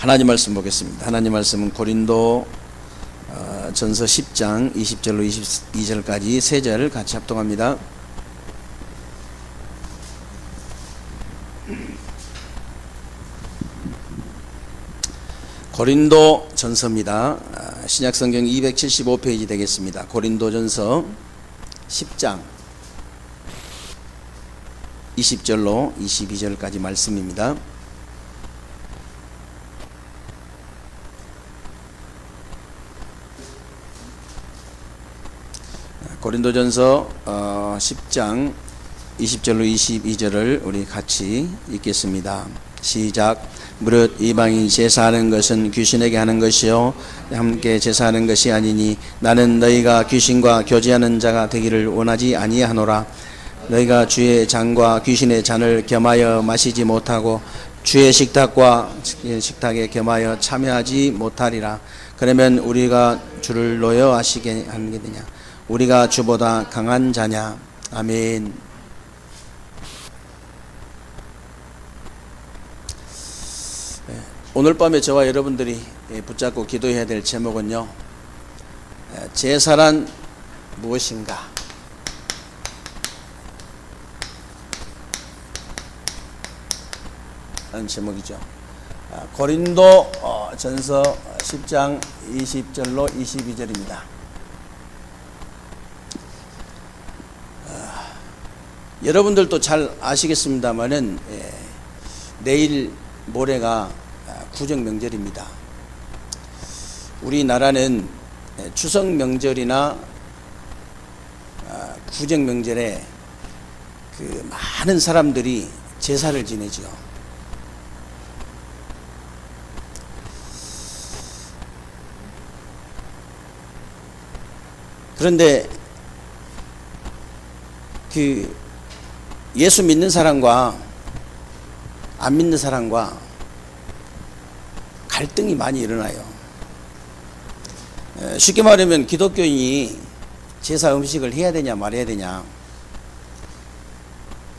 하나님 말씀 보겠습니다. 하나님 말씀은 고린도 전서 10장 20절로 22절까지 세 절 같이 합동합니다. 고린도 전서입니다. 신약성경 275페이지 되겠습니다. 고린도 전서 10장 20절로 22절까지 말씀입니다. 고린도전서 10장 20절로 22절을 우리 같이 읽겠습니다. 시작. 무릇 이방인 제사하는 것은 귀신에게 하는 것이요 함께 제사하는 것이 아니니 나는 너희가 귀신과 교제하는 자가 되기를 원하지 아니하노라. 너희가 주의 잔과 귀신의 잔을 겸하여 마시지 못하고 주의 식탁에 겸하여 참여하지 못하리라. 그러면 우리가 주를 노여하시게 하는 게 되냐? 우리가 주보다 강한 자냐? 아멘. 오늘 밤에 저와 여러분들이 붙잡고 기도해야 될 제목은요, 제사란 무엇인가? 라는 제목이죠. 고린도 전서 10장 20절로 22절입니다. 여러분들도 잘 아시겠습니다만은 내일 모레가 구정 명절입니다. 우리나라는 추석 명절이나 구정 명절에 그 많은 사람들이 제사를 지내죠. 그런데 그 예수 믿는 사람과 안 믿는 사람과 갈등이 많이 일어나요. 쉽게 말하면 기독교인이 제사 음식을 해야 되냐 말해야 되냐,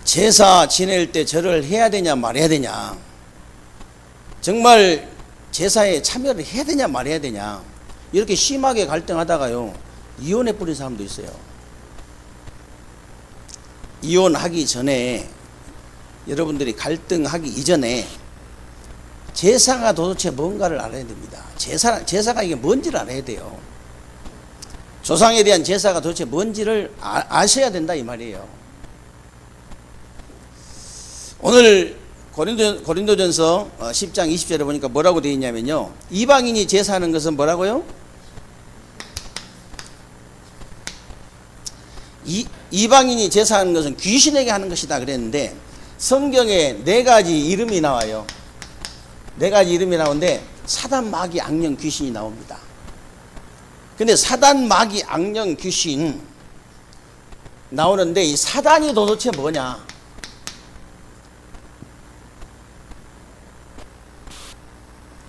제사 지낼 때 절을 해야 되냐 말해야 되냐, 정말 제사에 참여를 해야 되냐 말해야 되냐, 이렇게 심하게 갈등하다가요 이혼해 버린 사람도 있어요. 이혼하기 전에, 여러분들이 갈등하기 이전에 제사가 도대체 뭔가를 알아야 됩니다. 제사가 이게 뭔지를 알아야 돼요. 조상에 대한 제사가 도대체 뭔지를 아셔야 된다 이 말이에요. 오늘 고린도전서 10장 20절에 보니까 뭐라고 되어 있냐면요, 이방인이 제사하는 것은 뭐라고요? 이방인이 제사하는 것은 귀신에게 하는 것이다 그랬는데, 성경에 네 가지 이름이 나와요. 네 가지 이름이 나오는데 사단, 마귀, 악령, 귀신이 나옵니다. 근데 사단, 마귀, 악령, 귀신 나오는데 이 사단이 도대체 뭐냐?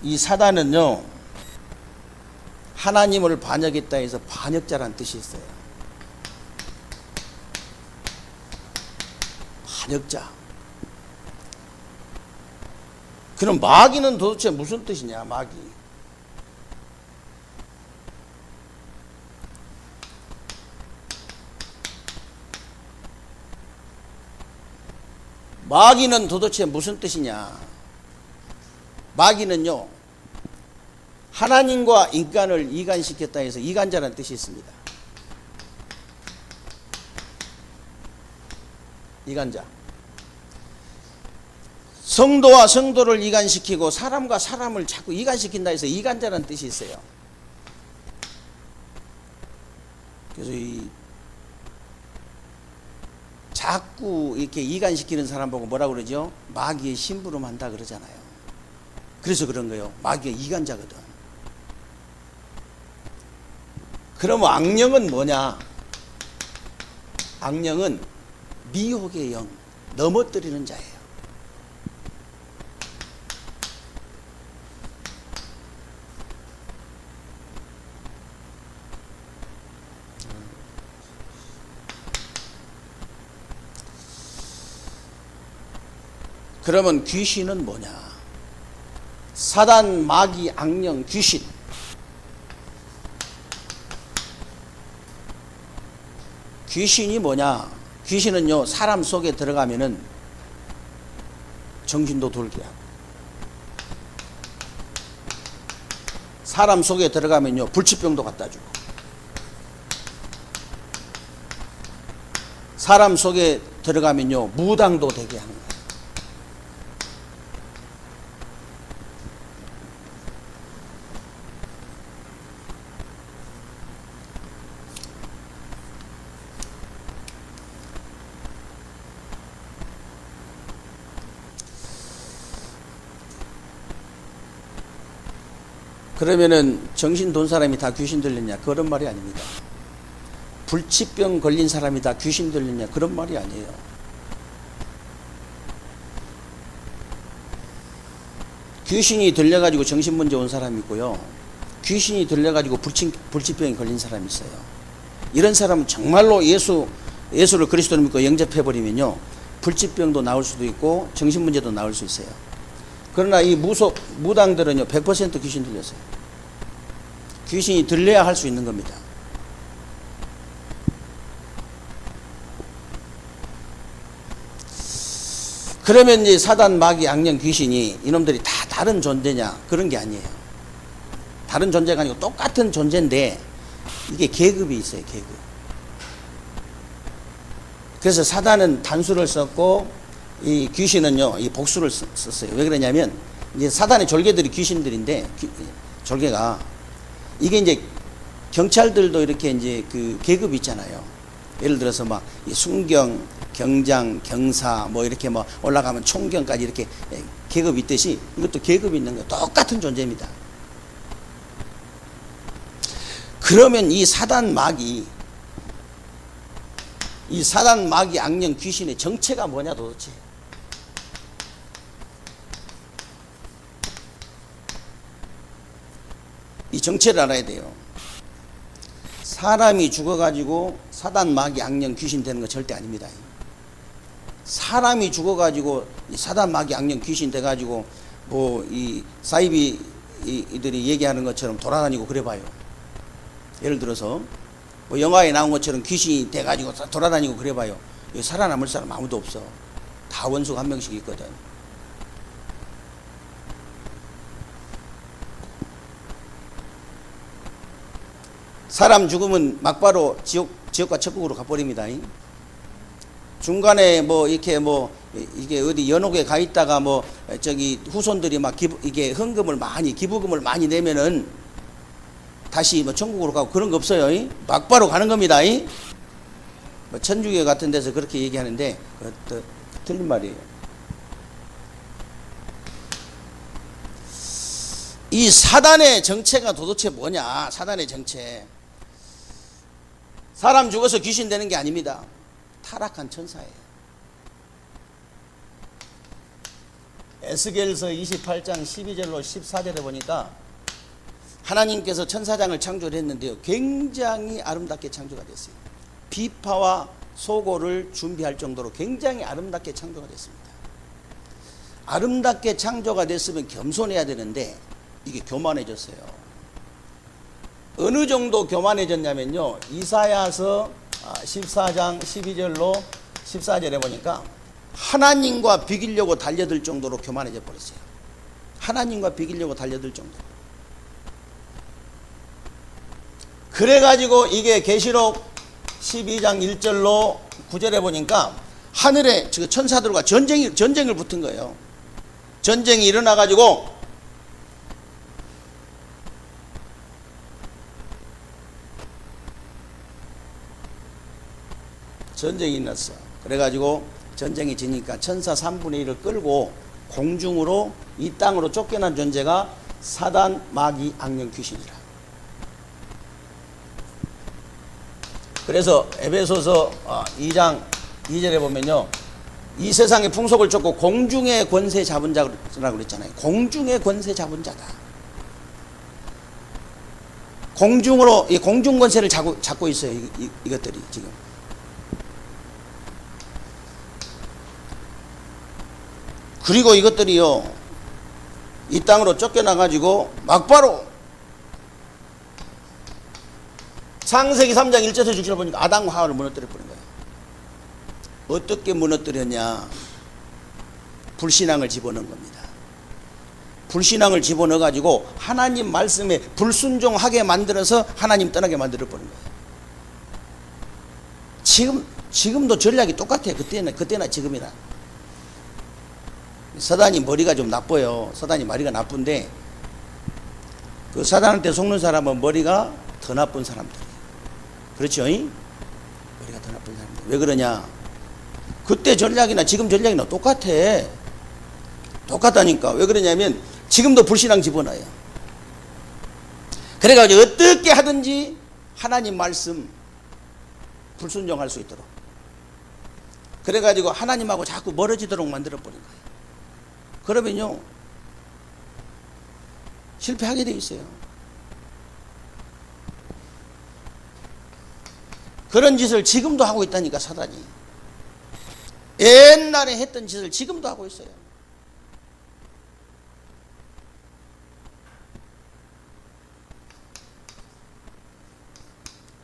이 사단은요, 하나님을 반역했다 해서 반역자란 뜻이 있어요. 반역자. 그럼 마귀는 도대체 무슨 뜻이냐? 마귀. 마귀는 도대체 무슨 뜻이냐? 마귀는요, 하나님과 인간을 이간시켰다 해서 이간자라는 뜻이 있습니다. 이간자. 성도와 성도를 이간시키고 사람과 사람을 자꾸 이간시킨다 해서 이간자라는 뜻이 있어요. 그래서 자꾸 이렇게 이간시키는 사람 보고 뭐라고 그러죠? 마귀의 심부름한다 그러잖아요. 그래서 그런 거예요. 마귀가 이간자거든. 그러면 악령은 뭐냐? 악령은 미혹의 영, 넘어뜨리는 자예요. 그러면 귀신은 뭐냐? 사단, 마귀, 악령, 귀신. 귀신이 뭐냐? 귀신은요, 사람 속에 들어가면은 정신도 돌게 하고, 사람 속에 들어가면요, 불치병도 갖다 주고, 사람 속에 들어가면요, 무당도 되게 하는 거예요. 그러면은 정신 돈 사람이 다 귀신 들렸냐? 그런 말이 아닙니다. 불치병 걸린 사람이 다 귀신 들렸냐? 그런 말이 아니에요. 귀신이 들려가지고 정신문제 온 사람이 있고요, 귀신이 들려가지고 불치병이 걸린 사람이 있어요. 이런 사람은 정말로 예수를 그리스도를 믿고 영접해버리면요, 불치병도 나올 수도 있고 정신문제도 나올 수 있어요. 그러나 이 무당들은요, 100% 귀신 들렸어요. 귀신이 들려야 할 수 있는 겁니다. 그러면 이제 사단, 마귀, 악령, 귀신이 이놈들이 다 다른 존재냐? 그런 게 아니에요. 다른 존재가 아니고 똑같은 존재인데 이게 계급이 있어요, 계급. 그래서 사단은 단수를 썼고 이 귀신은요, 이 복수를 썼어요. 왜 그러냐면 이제 사단의 졸개들이 귀신들인데, 졸개가 이게 이제 경찰들도 이렇게 이제 그 계급이 있잖아요. 예를 들어서 막 순경, 경장, 경사 뭐 이렇게 뭐 올라가면 총경까지 이렇게 계급이 있듯이 이것도 계급이 있는 거예요. 똑같은 존재입니다. 그러면 이 사단, 마귀, 악령, 귀신의 정체가 뭐냐 도대체? 이 정체를 알아야 돼요. 사람이 죽어가지고 사단, 마귀, 악령, 귀신 되는 거 절대 아닙니다. 사람이 죽어가지고 사단, 마귀, 악령, 귀신 돼가지고 뭐 이 사이비 이들이 얘기하는 것처럼 돌아다니고 그래봐요. 예를 들어서 뭐 영화에 나온 것처럼 귀신이 돼가지고 돌아다니고 그래봐요. 여기 살아남을 사람 아무도 없어. 다 원수가 한 명씩 있거든. 사람 죽으면 막바로 지옥과 천국으로 가버립니다. 중간에 뭐 이렇게 뭐 이게 어디 연옥에 가 있다가 뭐 저기 후손들이 막 이게 기부금을 많이 내면은 다시 뭐 천국으로 가고 그런 거 없어요. 막바로 가는 겁니다. 뭐 천주교 같은 데서 그렇게 얘기하는데 그것도 틀린 말이에요. 이 사단의 정체가 도대체 뭐냐? 사단의 정체. 사람 죽어서 귀신 되는 게 아닙니다. 타락한 천사예요. 에스겔서 28장 12절로 14절에 보니까 하나님께서 천사장을 창조했는데요, 굉장히 아름답게 창조가 됐어요. 비파와 소고를 준비할 정도로 굉장히 아름답게 창조가 됐습니다. 아름답게 창조가 됐으면 겸손해야 되는데 이게 교만해졌어요. 어느 정도 교만해졌냐면요, 이사야서 14장 12절로 14절에 보니까 하나님과 비기려고 달려들 정도로 교만해져 버렸어요. 하나님과 비기려고 달려들 정도. 그래가지고 이게 계시록 12장 1절로 9절에 보니까 하늘에 천사들과 전쟁을 붙은 거예요. 전쟁이 일어나가지고 전쟁이 일어났어. 그래가지고 전쟁이 지니까 천사 3분의 1을 끌고 공중으로 이 땅으로 쫓겨난 존재가 사단, 마귀, 악령, 귀신이라. 그래서 에베소서 2장 2절에 보면요, 이 세상의 풍속을 쫓고 공중의 권세 잡은 자라고 그랬잖아요. 공중의 권세 잡은 자다. 공중으로, 이 공중 권세를 잡고 있어요. 이것들이 지금. 그리고 이것들이요, 이 땅으로 쫓겨나가지고 막바로 창세기 3장 1절에서 6절을 보니까 아담과 하와를 무너뜨려 버린 거예요. 어떻게 무너뜨렸냐? 불신앙을 집어넣은 겁니다. 불신앙을 집어넣어 가지고 하나님 말씀에 불순종하게 만들어서 하나님 떠나게 만들어 버린 거예요. 지금도 전략이 똑같아요. 그때나 지금이나. 사단이 머리가 좀 나빠요. 사단이 머리가 나쁜데 그 사단한테 속는 사람은 머리가 더 나쁜 사람들이에요. 그렇죠? 머리가 더 나쁜 사람들. 왜 그러냐? 그때 전략이나 지금 전략이나 똑같아. 똑같다니까. 왜 그러냐면 지금도 불신앙 집어넣어요. 그래가지고 어떻게 하든지 하나님 말씀 불순종할 수 있도록, 그래가지고 하나님하고 자꾸 멀어지도록 만들어버린 거예요. 그러면요 실패하게 돼 있어요. 그런 짓을 지금도 하고 있다니까. 사단이 옛날에 했던 짓을 지금도 하고 있어요.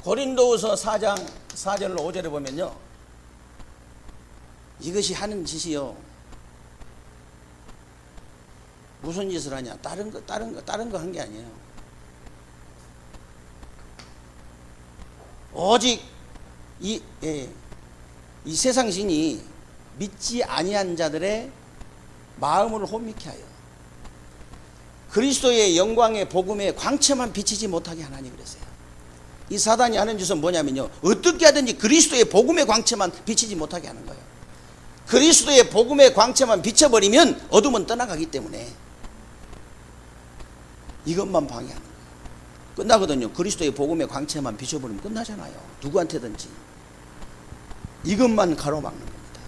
고린도후서 4장 4절로 5절에 보면요, 이것이 하는 짓이요, 무슨 짓을 하냐? 다른 거 한 게 아니에요. 오직 이 세상 신이 믿지 아니한 자들의 마음을 혼미케 하여 그리스도의 영광의 복음의 광채만 비치지 못하게 하나니 그랬어요. 이 사단이 하는 짓은 뭐냐면요, 어떻게 하든지 그리스도의 복음의 광채만 비치지 못하게 하는 거예요. 그리스도의 복음의 광채만 비춰버리면 어둠은 떠나가기 때문에 이것만 방해하는 거예요. 끝나거든요. 그리스도의 복음의 광채만 비춰버리면 끝나잖아요. 누구한테든지. 이것만 가로막는 겁니다.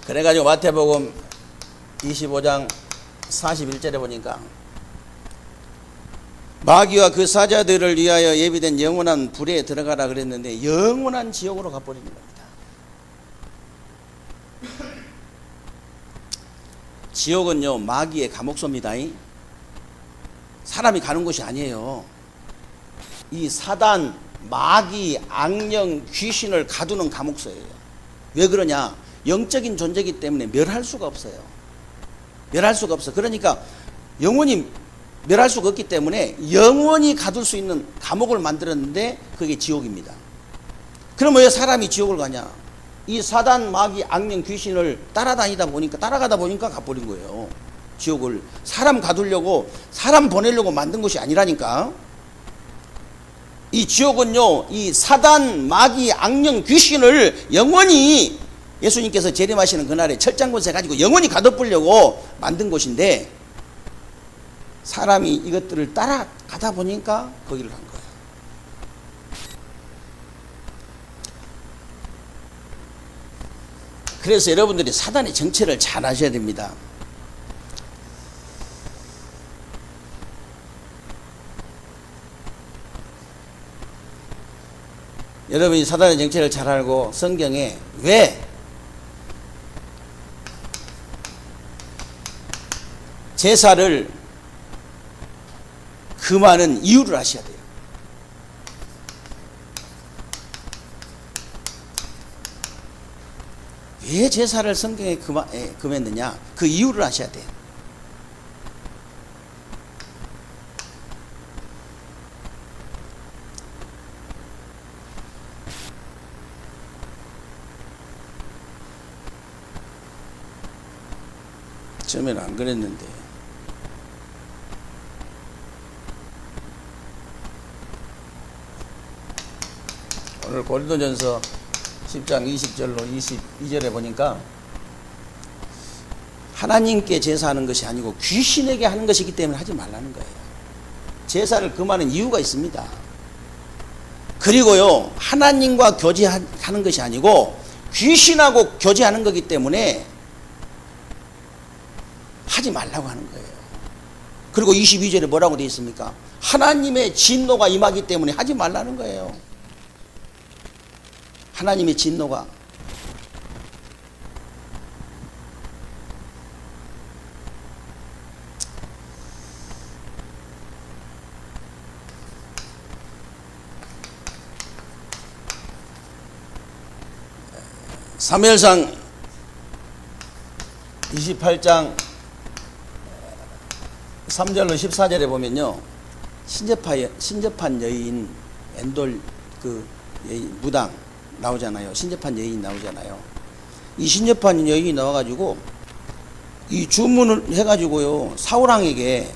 그래가지고 마태복음 25장 41절에 보니까 마귀와 그 사자들을 위하여 예비된 영원한 불에 들어가라 그랬는데 영원한 지옥으로 가버리는 겁니다. 지옥은요 마귀의 감옥소입니다. 사람이 가는 곳이 아니에요. 이 사단, 마귀, 악령, 귀신을 가두는 감옥소예요. 왜 그러냐? 영적인 존재이기 때문에 멸할 수가 없어요. 멸할 수가 없어. 그러니까 영원히 멸할 수가 없기 때문에 영원히 가둘 수 있는 감옥을 만들었는데 그게 지옥입니다. 그럼 왜 사람이 지옥을 가냐? 이 사단, 마귀, 악령, 귀신을 따라가다 보니까 가버린 거예요. 지옥을. 사람 가두려고, 사람 보내려고 만든 것이 아니라니까. 이 지옥은요, 이 사단, 마귀, 악령, 귀신을 영원히 예수님께서 재림하시는 그날에 철장권세 가지고 영원히 가둬보려고 만든 곳인데 사람이 이것들을 따라가다 보니까 거기를 간 거예요. 그래서 여러분들이 사단의 정체를 잘 아셔야 됩니다. 여러분이 사단의 정체를 잘 알고 성경에 왜 제사를 금하는 이유를 아셔야 돼요. 왜 제사를 성경에 금했느냐? 그 이유를 아셔야 돼요. 처음에는 안 그랬는데 오늘 고린도전서 10장 20절로 22절에 보니까 하나님께 제사하는 것이 아니고 귀신에게 하는 것이기 때문에 하지 말라는 거예요. 제사를 금하는 이유가 있습니다. 그리고요 하나님과 교제하는 것이 아니고 귀신하고 교제하는 거기 때문에 하지 말라고 하는 거예요. 그리고 22절에 뭐라고 되어 있습니까? 하나님의 진노가 임하기 때문에 하지 말라는 거예요. 하나님의 진노가 사무엘상 28장 3절로 14절에 보면요, 신접한 여인 엔돌 그 무당 나오잖아요. 신접한 여인 나오잖아요. 이 신접한 여인이 나와가지고 이 주문을 해가지고요, 사울왕에게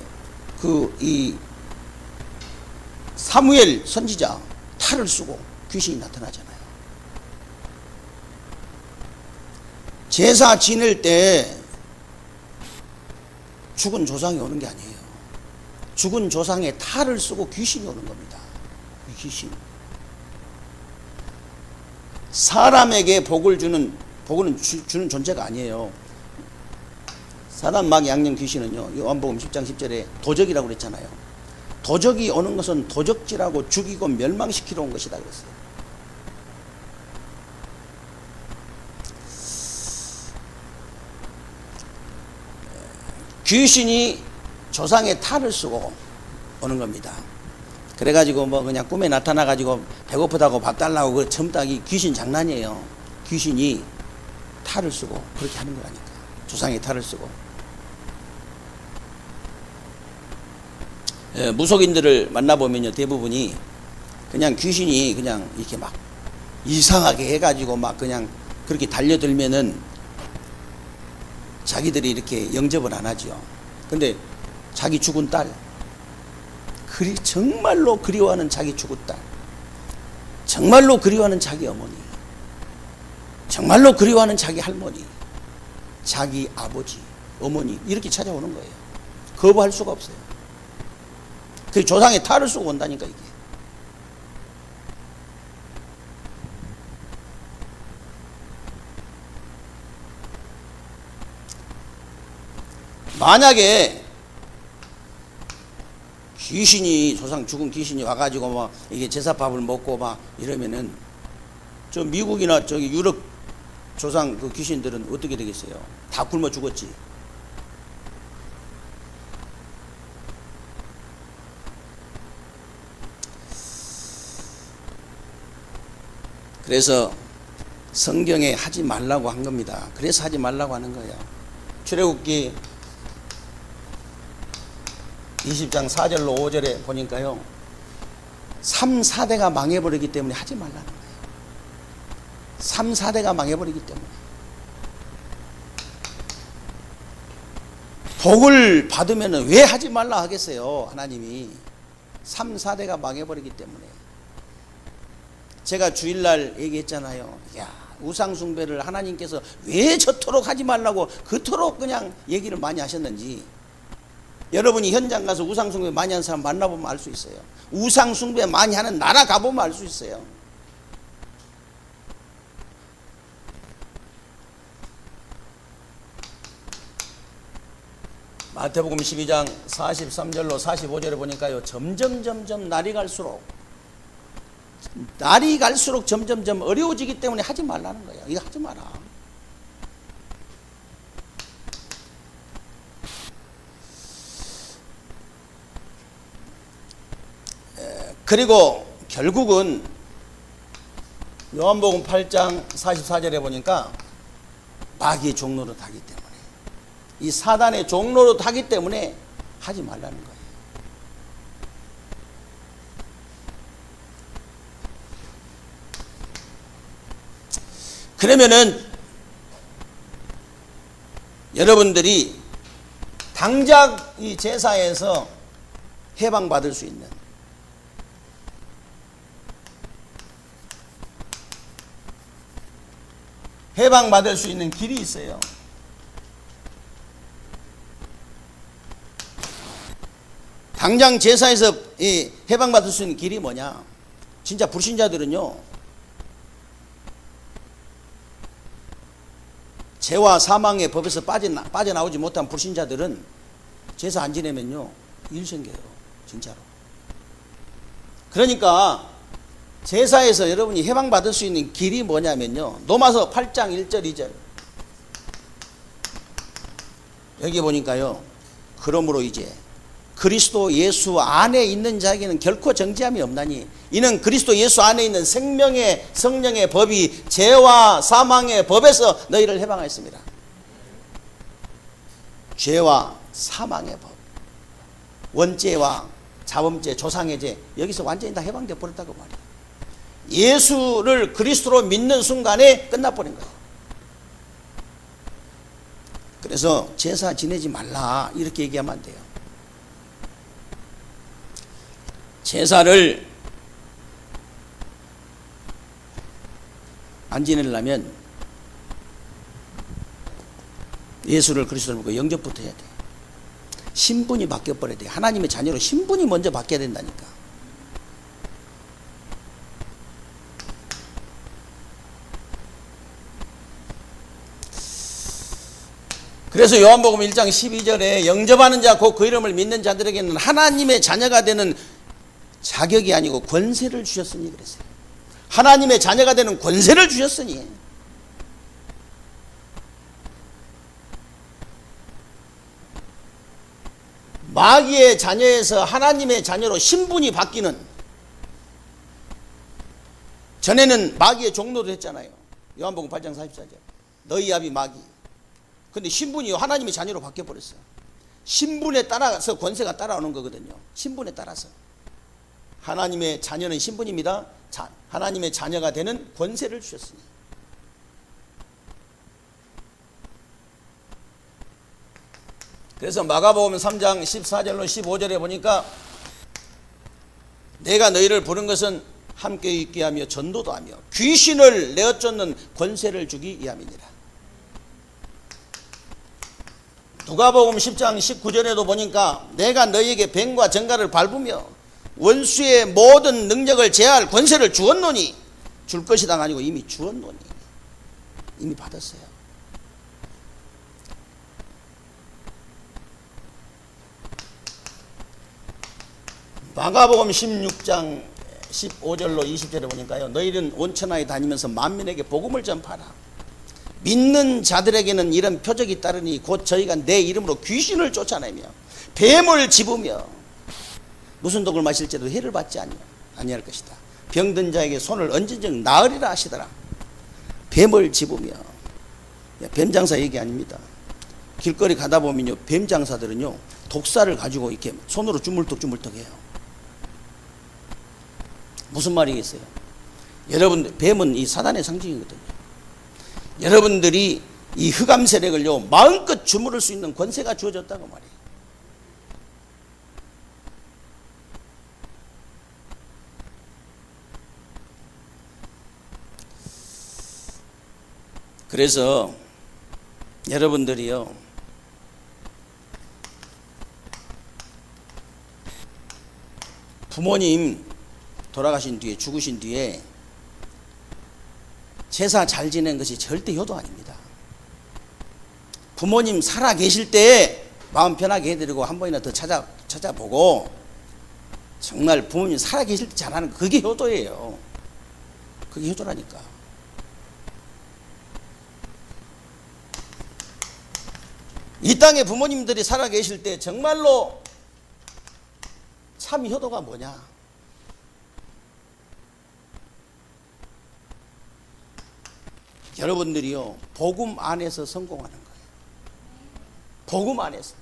이 사무엘 선지자 탈을 쓰고 귀신이 나타나잖아요. 제사 지낼 때 죽은 조상이 오는 게 아니에요. 죽은 조상의 탈을 쓰고 귀신이 오는 겁니다. 귀신. 사람에게 복을 주는 존재가 아니에요. 사람 막 양념 귀신은요, 요한복음 10장 10절에 도적이라고 그랬잖아요. 도적이 오는 것은 도적질하고 죽이고 멸망시키러 온 것이다 그랬어요. 귀신이 조상의 탈을 쓰고 오는 겁니다. 그래가지고 뭐 그냥 꿈에 나타나가지고 배고프다고 밥 달라고 그 첨따기 귀신 장난이에요. 귀신이 탈을 쓰고 그렇게 하는 거라니까. 조상의 탈을 쓰고. 무속인들을 만나보면요, 대부분이 그냥 귀신이 그냥 이렇게 막 이상하게 해가지고 막 그냥 그렇게 달려들면은 자기들이 이렇게 영접을 안 하죠. 근데 자기 죽은 딸, 정말로 그리워하는 자기 죽은 딸, 정말로 그리워하는 자기 어머니, 정말로 그리워하는 자기 할머니, 자기 아버지, 어머니, 이렇게 찾아오는 거예요. 거부할 수가 없어요. 그 조상의 탈을 쓰고 온다니까, 이게. 만약에 귀신이, 조상 죽은 귀신이 와가지고 막 이게 제사밥을 먹고 막 이러면은 저 미국이나 저기 유럽 조상 그 귀신들은 어떻게 되겠어요? 다 굶어 죽었지. 그래서 성경에 하지 말라고 한 겁니다. 그래서 하지 말라고 하는 거예요. 출애굽기 20장 4절로 5절에 보니까요, 3, 4대가 망해버리기 때문에 하지 말라는 거예요. 3, 4대가 망해버리기 때문에. 복을 받으면 왜 하지 말라 하겠어요, 하나님이. 3, 4대가 망해버리기 때문에. 제가 주일날 얘기했잖아요. 야, 우상숭배를 하나님께서 왜 저토록 하지 말라고 그토록 그냥 얘기를 많이 하셨는지. 여러분이 현장 가서 우상숭배 많이 하는 사람 만나보면 알 수 있어요. 우상숭배 많이 하는 나라 가보면 알 수 있어요. 마태복음 12장 43절로 45절에 보니까요, 점점 날이 갈수록 점점 어려워지기 때문에 하지 말라는 거예요. 이거 하지 마라. 그리고 결국은 요한복음 8장 44절에 보니까 마귀의 종로로 타기 때문에, 이 사단의 종로로 타기 때문에 하지 말라는 거예요. 그러면은 여러분들이 당장 이 제사에서 해방받을 수 있는, 해방받을 수 있는 길이 있어요. 당장 제사에서 이 해방받을 수 있는 길이 뭐냐? 진짜 불신자들은요, 죄와 사망의 법에서 빠져나오지 못한 불신자들은 제사 안 지내면요, 일 생겨요. 진짜로. 그러니까 제사에서 여러분이 해방받을 수 있는 길이 뭐냐면요, 로마서 8장 1절 2절 여기 보니까요, 그러므로 이제 그리스도 예수 안에 있는 자에게는 결코 정죄함이 없나니 이는 그리스도 예수 안에 있는 생명의 성령의 법이 죄와 사망의 법에서 너희를 해방하였습니다. 죄와 사망의 법, 원죄와 자범죄, 조상의 죄, 여기서 완전히 다 해방되어 버렸다고 말이에요. 예수를 그리스도로 믿는 순간에 끝나버린 거예요. 그래서 제사 지내지 말라 이렇게 얘기하면 안 돼요. 제사를 안 지내려면 예수를 그리스도로 믿고 영접부터 해야 돼. 신분이 바뀌어버려야 돼. 하나님의 자녀로 신분이 먼저 바뀌어야 된다니까. 그래서 요한복음 1장 12절에 영접하는 자 곧 그 이름을 믿는 자들에게는 하나님의 자녀가 되는 자격이 아니고 권세를 주셨으니 그랬어요. 하나님의 자녀가 되는 권세를 주셨으니. 마귀의 자녀에서 하나님의 자녀로 신분이 바뀌는, 전에는 마귀의 종로도 했잖아요. 요한복음 8장 44절 너희 아비 마귀. 근데 신분이 하나님의 자녀로 바뀌어버렸어요. 신분에 따라서 권세가 따라오는 거거든요. 신분에 따라서. 하나님의 자녀는 신분입니다. 하나님의 자녀가 되는 권세를 주셨으니. 그래서 마가복음 3장 14절로 15절에 보니까 내가 너희를 부른 것은 함께 있게 하며 전도도 하며 귀신을 내어쫓는 권세를 주기 위함이니라. 누가복음 10장 19절에도 보니까 내가 너희에게 뱀과 정갈을 밟으며 원수의 모든 능력을 제할 권세를 주었노니, 줄 것이다 아니고 이미 주었노니, 이미 받았어요. 마가복음 16장 15절로 20절에 보니까요, 너희는 온 천하에 다니면서 만민에게 복음을 전파하라. 믿는 자들에게는 이런 표적이 따르니 곧 저희가 내 이름으로 귀신을 쫓아내며 뱀을 집으며 무슨 독을 마실지라도 해를 받지 아니할 것이다. 병든 자에게 손을 얹은 즉 나으리라 하시더라. 뱀을 집으며, 뱀 장사 얘기 아닙니다. 길거리 가다 보면요, 뱀 장사들은요 독사를 가지고 이렇게 손으로 주물떡주물떡 해요. 무슨 말이겠어요? 여러분, 뱀은 이 사단의 상징이거든요. 여러분들이 이 흑암 세력을요 마음껏 주무를 수 있는 권세가 주어졌다고 말이에요. 그래서 여러분들이요, 부모님 돌아가신 뒤에, 죽으신 뒤에 제사 잘 지내는 것이 절대 효도 아닙니다. 부모님 살아 계실 때 마음 편하게 해드리고 한 번이나 더 찾아보고 정말 부모님 살아 계실 때 잘하는 거, 그게 효도예요. 그게 효도라니까. 이 땅에 부모님들이 살아 계실 때 정말로 참 효도가 뭐냐? 여러분들이요 복음 안에서 성공하는 거예요. 복음 안에서.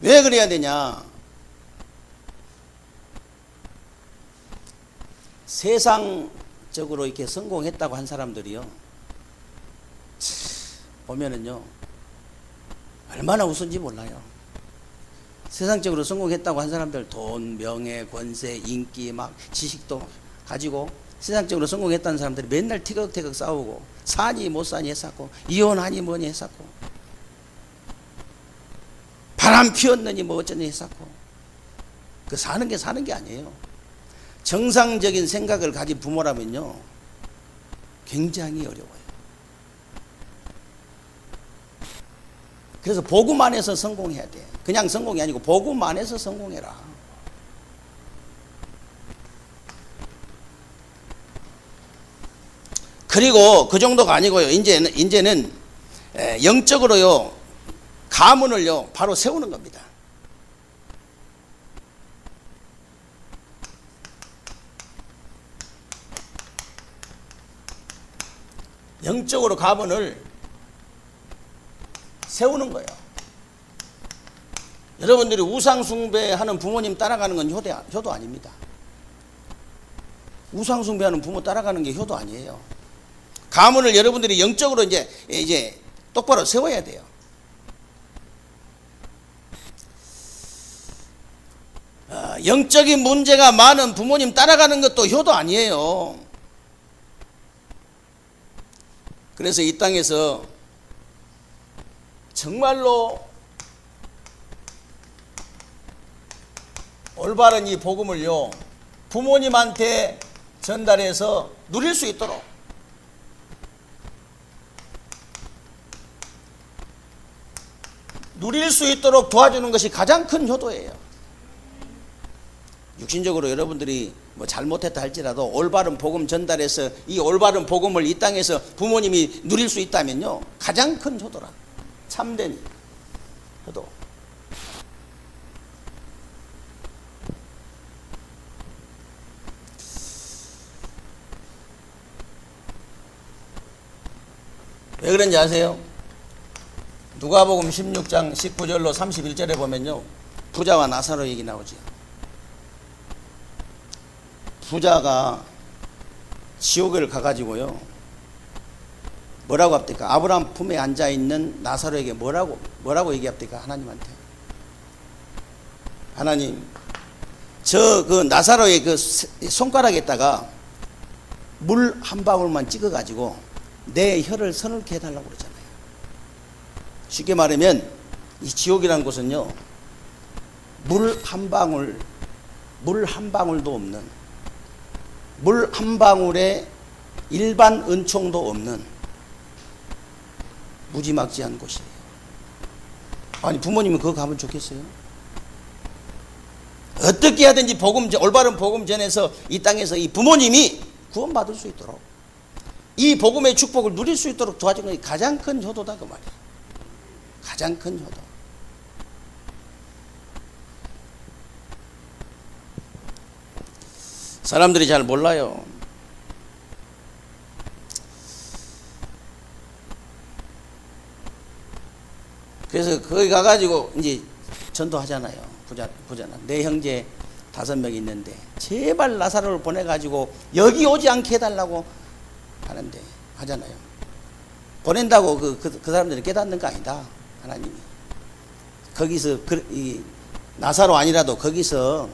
왜 그래야 되냐? 세상적으로 이렇게 성공했다고 한 사람들이요 보면은요 얼마나 우스운지 몰라요. 세상적으로 성공했다고 한 사람들, 돈, 명예, 권세, 인기, 막 지식도 가지고 세상적으로 성공했다는 사람들이 맨날 티격태격 싸우고, 사니 못 사니 했었고, 이혼하니 뭐니 했었고, 바람 피웠느니 뭐 어쩌니 했었고, 그 사는 게 아니에요. 정상적인 생각을 가진 부모라면요 굉장히 어려워요. 그래서 복음 안에서 성공해야 돼. 그냥 성공이 아니고 복음 안에서 성공해라. 그리고 그 정도가 아니고요. 이제는 영적으로요, 가문을요, 바로 세우는 겁니다. 영적으로 가문을 세우는 거예요. 여러분들이 우상숭배하는 부모님 따라가는 건 효도 아닙니다. 우상숭배하는 부모 따라가는 게 효도 아니에요. 가문을 여러분들이 영적으로 이제 똑바로 세워야 돼요. 영적인 문제가 많은 부모님 따라가는 것도 효도 아니에요. 그래서 이 땅에서 정말로 올바른 이 복음을요, 부모님한테 전달해서 누릴 수 있도록 도와주는 것이 가장 큰 효도예요. 육신적으로 여러분들이 뭐 잘못했다 할지라도 올바른 복음 전달해서 이 올바른 복음을 이 땅에서 부모님이 누릴 수 있다면요, 가장 큰 효도라. 참된 효도. 왜 그런지 아세요? 누가복음 16장 19절로 31절에 보면요, 부자와 나사로 얘기 나오죠. 부자가 지옥을 가가지고요, 뭐라고 합니까? 아브라함 품에 앉아있는 나사로에게 뭐라고 얘기합니까? 하나님한테. 하나님, 그 나사로의 그 손가락에다가 물 한 방울만 찍어가지고 내 혀를 서늘케 해달라고 그러잖아요. 쉽게 말하면 이 지옥이라는 곳은요, 물 한 방울도 없는, 물 한 방울에 일반 은총도 없는 무지막지한 곳이에요. 아니, 부모님은 그거 가면 좋겠어요? 어떻게 하든지 올바른 복음 전해서 이 땅에서 이 부모님이 구원받을 수 있도록, 이 복음의 축복을 누릴 수 있도록 도와주는 것이 가장 큰 효도다, 그 말이에요. 가장 큰 효도. 사람들이 잘 몰라요. 그래서 거기 가가지고 이제 전도하잖아요. 부자는 내 형제 5명 있는데 제발 나사로를 보내가지고 여기 오지 않게 해달라고 하는데 하잖아요. 보낸다고 그 사람들이 깨닫는 거 아니다. 하나님이 거기서 이 나사로 아니라도 거기서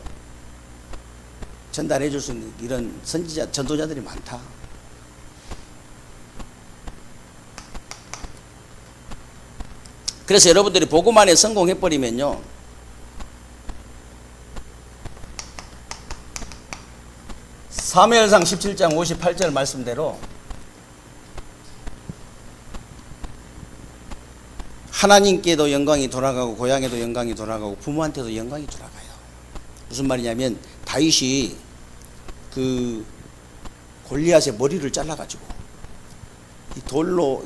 전달해 줄 수 있는 이런 선지자, 전도자들이 많다. 그래서 여러분들이 복음 안에 성공해 버리면요, 사무엘상 17장 58절 말씀대로 하나님께도 영광이 돌아가고 고향에도 영광이 돌아가고 부모한테도 영광이 돌아가요. 무슨 말이냐면 다윗이 그 골리앗의 머리를 잘라가지고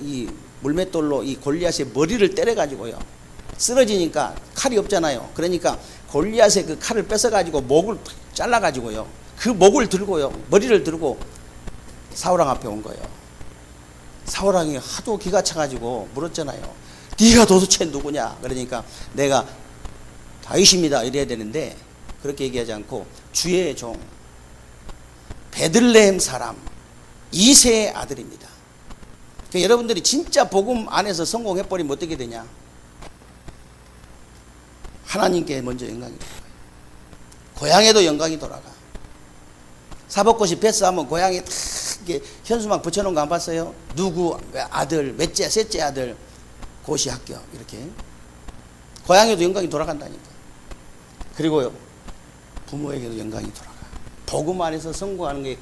이 물맷돌로 이 골리앗의 머리를 때려가지고요, 쓰러지니까 칼이 없잖아요. 그러니까 골리앗의 그 칼을 뺏어가지고 목을 잘라가지고요, 그 목을 들고요, 머리를 들고 사울왕 앞에 온 거예요. 사울왕이 하도 기가 차가지고 물었잖아요. 네가 도대체 누구냐? 그러니까 내가 다윗입니다 이래야 되는데 그렇게 얘기하지 않고 주의 종 베들레헴 사람 이새의 아들입니다. 그러니까 여러분들이 진짜 복음 안에서 성공해버리면 어떻게 되냐? 하나님께 먼저 영광이 돌아가요. 고향에도 영광이 돌아가. 사법고시 패스하면 고향에 다 이렇게 현수막 붙여놓은 거 안 봤어요? 누구 아들, 몇째, 셋째 아들 고시 합격, 이렇게. 고향에도 영광이 돌아간다니까. 그리고요, 부모에게도 영광이 돌아가. 복음 안에서 성공하는 게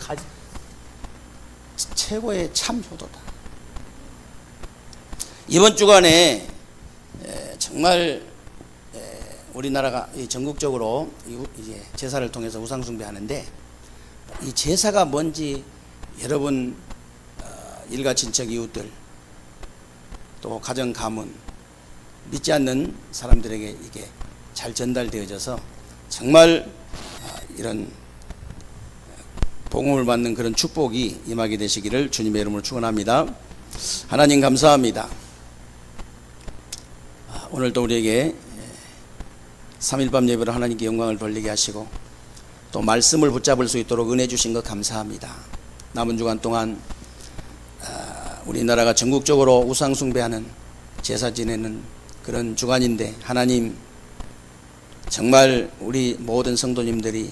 최고의 참 효도다. 이번 주간에 정말 우리나라가 전국적으로 이제 제사를 통해서 우상 숭배하는데, 이 제사가 뭔지 여러분 일가 친척 이웃들 또 가정 가문 믿지 않는 사람들에게 이게 잘 전달되어져서 정말 이런 복음을 받는 그런 축복이 임하게 되시기를 주님의 이름으로 축원합니다. 하나님 감사합니다. 오늘도 우리에게 3일밤 예배로 하나님께 영광을 돌리게 하시고 또 말씀을 붙잡을 수 있도록 은혜 주신 것 감사합니다. 남은 주간 동안 우리나라가 전국적으로 우상 숭배하는 제사 지내는 그런 주간인데, 하나님 정말 우리 모든 성도님들이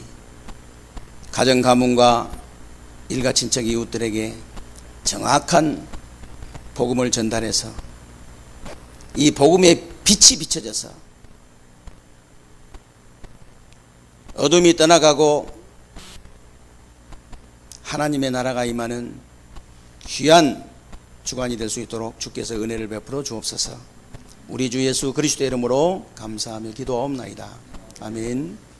가정 가문과 일가 친척 이웃들에게 정확한 복음을 전달해서 이 복음의 빛이 비춰져서 어둠이 떠나가고 하나님의 나라가 임하는 귀한 주간이 될 수 있도록 주께서 은혜를 베풀어 주옵소서. 우리 주 예수 그리스도의 이름으로 감사하며 기도하옵나이다. 아멘.